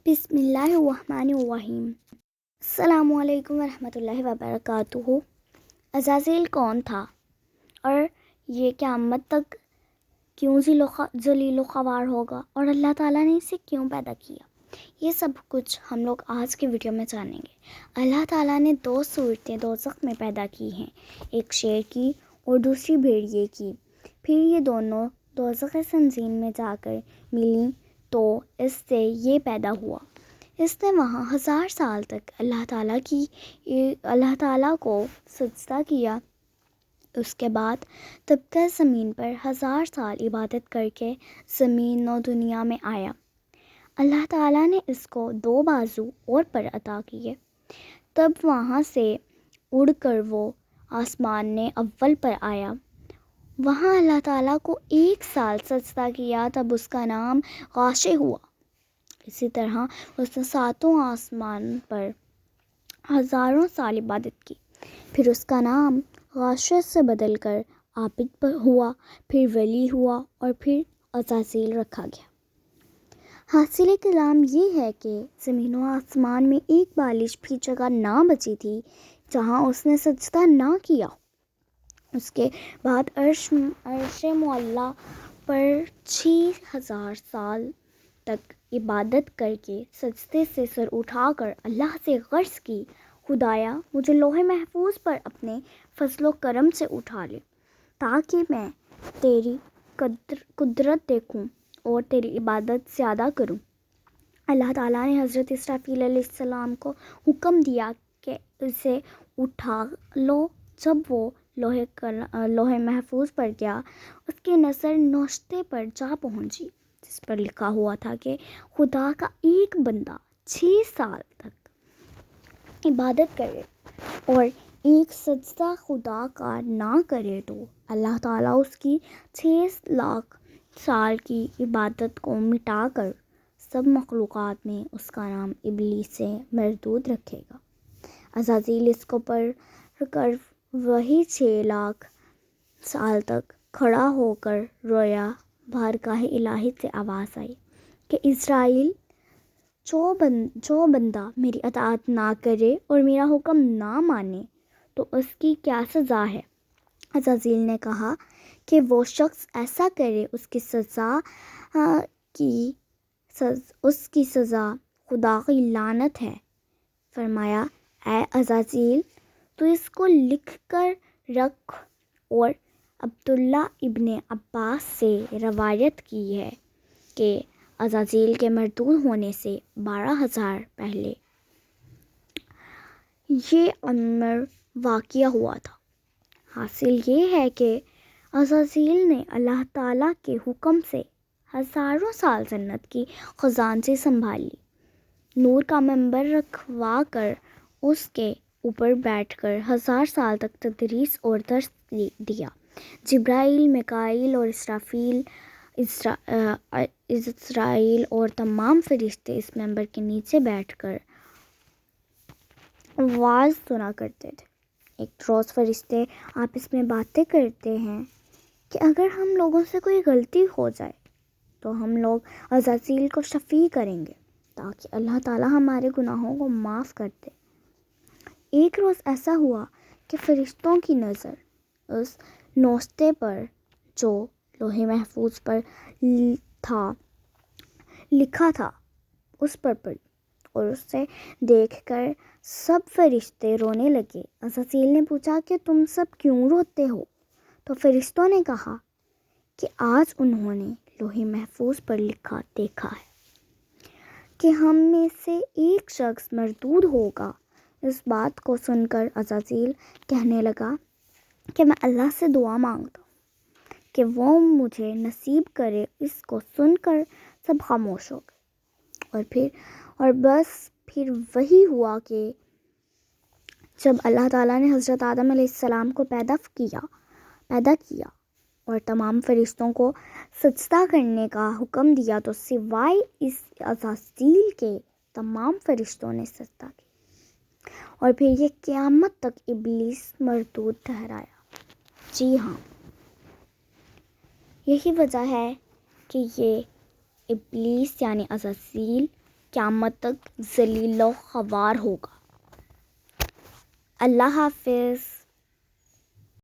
بسم اللہ الرحمن الرحیم۔ السلام علیکم ورحمۃ اللہ وبرکاتہ۔ عزازیل کون تھا اور یہ قیامت تک کیوں ذلیل و خوار ہوگا اور اللہ تعالیٰ نے اسے کیوں پیدا کیا، یہ سب کچھ ہم لوگ آج کے ویڈیو میں جانیں گے۔ اللہ تعالیٰ نے دو صورتیں دوزخ میں پیدا کی ہیں، ایک شیر کی اور دوسری بھیڑیے کی۔ پھر یہ دونوں دوزخ سنزین میں جا کر ملیں تو اس سے یہ پیدا ہوا۔ اس نے وہاں 1000 سال تک اللہ تعالیٰ کو سجدہ کیا۔ اس کے بعد طبقہ زمین پر 1000 سال عبادت کر کے زمین و دنیا میں آیا۔ اللہ تعالیٰ نے اس کو 2 بازو اور پر عطا کیے۔ تب وہاں سے اڑ کر وہ آسمان اول پر آیا۔ وہاں اللہ تعالیٰ کو 1 سال سجدہ کیا، تب اس کا نام غاشع ہوا۔ اسی طرح اس نے 7 آسمان پر 1000 سال عبادت کی، پھر اس کا نام غاشع سے بدل کر عابد ہوا، پھر ولی ہوا اور پھر عزازیل رکھا گیا۔ حاصل کلام یہ ہے کہ زمین و آسمان میں ایک بالش بھی جگہ نہ بچی تھی جہاں اس نے سجدہ نہ کیا۔ اس کے بعد عرش معلیٰ پر 6000 سال تک عبادت کر کے سجدے سے سر اٹھا کر اللہ سے غرض کی، خدایا مجھے لوح محفوظ پر اپنے فضل و کرم سے اٹھا لے تاکہ میں تیری قدرت دیکھوں اور تیری عبادت زیادہ کروں۔ اللہ تعالیٰ نے حضرت اسرافیل علیہ السلام کو حکم دیا کہ اسے اٹھا لو۔ جب وہ لوح محفوظ پر گیا، اس کی نظر نوشتے پر جا پہنچی جس پر لکھا ہوا تھا کہ خدا کا ایک بندہ 6 سال تک عبادت کرے اور ایک سجدہ خدا کا نہ کرے تو اللہ تعالیٰ اس کی 6 لاکھ سال کی عبادت کو مٹا کر سب مخلوقات میں اس کا نام ابلیس سے مردود رکھے گا۔ عزازیل اس کو پڑھ کر وہی 6 لاکھ سال تک کھڑا ہو کر رویا۔ بارگاہ الہی سے آواز آئی کہ اسرائیل، جو بندہ میری اطاعت نہ کرے اور میرا حکم نہ مانے تو اس کی کیا سزا ہے؟ عزازیل نے کہا کہ وہ شخص ایسا کرے اس کی سزا خدا کی لعنت ہے۔ فرمایا، اے عزازیل تو اس کو لکھ کر رکھ۔ اور عبداللہ ابن عباس سے روایت کی ہے کہ عزازیل کے مردود ہونے سے 12000 پہلے یہ امر واقع ہوا تھا۔ حاصل یہ ہے کہ عزازیل نے اللہ تعالیٰ کے حکم سے ہزاروں سال جنت کی خزانچی سنبھالی، نور کا منبر رکھوا کر اس کے اوپر بیٹھ کر 1000 سال تک تدریس اور درس دیا۔ جبرائیل، میکائیل اور اسرائیل اور تمام فرشتے اس منبر کے نیچے بیٹھ کر وعظ سنا کرتے تھے۔ ایک روز فرشتے آپس میں باتیں کرتے ہیں کہ اگر ہم لوگوں سے کوئی غلطی ہو جائے تو ہم لوگ عزازیل کو شفیع کریں گے تاکہ اللہ تعالیٰ ہمارے گناہوں کو معاف کر دے۔ ایک روز ایسا ہوا کہ فرشتوں کی نظر اس نوشتے پر جو لوح محفوظ پر لکھا تھا اس پر پڑی اور اسے دیکھ کر سب فرشتے رونے لگے۔ عزازیل نے پوچھا کہ تم سب کیوں روتے ہو؟ تو فرشتوں نے کہا کہ آج انہوں نے لوح محفوظ پر لکھا دیکھا ہے کہ ہم میں سے ایک شخص مردود ہوگا۔ اس بات کو سن کر عزازیل کہنے لگا کہ میں اللہ سے دعا مانگتا ہوں کہ وہ مجھے نصیب کرے۔ اس کو سن کر سب خاموش ہو گئے اور بس پھر وہی ہوا کہ جب اللہ تعالیٰ نے حضرت آدم علیہ السلام کو پیدا کیا اور تمام فرشتوں کو سجدہ کرنے کا حکم دیا تو سوائے اس عزازیل کے تمام فرشتوں نے سجدہ کیا، اور پھر یہ قیامت تک ابلیس مردود ٹھہرایا۔ جی ہاں، یہی وجہ ہے کہ یہ ابلیس یعنی عزازیل قیامت تک ذلیل و خوار ہوگا۔ اللہ حافظ۔